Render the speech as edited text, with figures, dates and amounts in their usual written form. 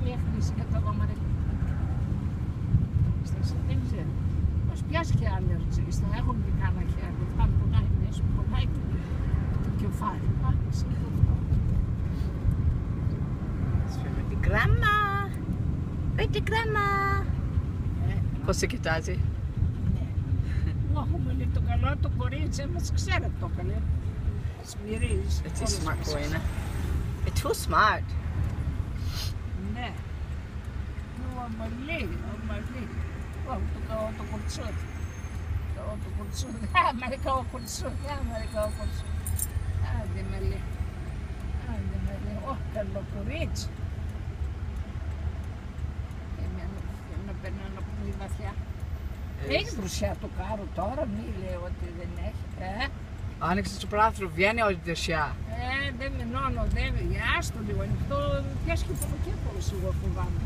Μια χρήση για το δώμα. Δεν ξέρω. Μας πιάσει και allergies, θα έχουν και κάνα χέρι. Θα πονάει μέσα, πονάει το κεφάλι. Τη γκράμα! Τη γκράμα! Πώς σε κοιτάζει? Έχουμε λέει το καλό το κορίτσι μας, ξέρετε το καλό. Σμυρίζει. Τι smart που είναι. Too smart. Ναι. Ομαλή. Το κορτσόδι. Το κορτσόδι. Αμερικαίο κορτσόδι. Άντε με λέει. Καλό κορίτσι. Να περνάνε πολύ βαθιά. Έχει βρουσιά το κάρο τώρα, μη λέει ότι δεν έχει. Άνοιξε το πράθυρο, βγαίνει όλη τη δεσιά. Δεν μενώνω, δεν. Άστο λίγο ανοιχτό. Πιάσει και το κέφαλο σίγουρα φοβάμαι.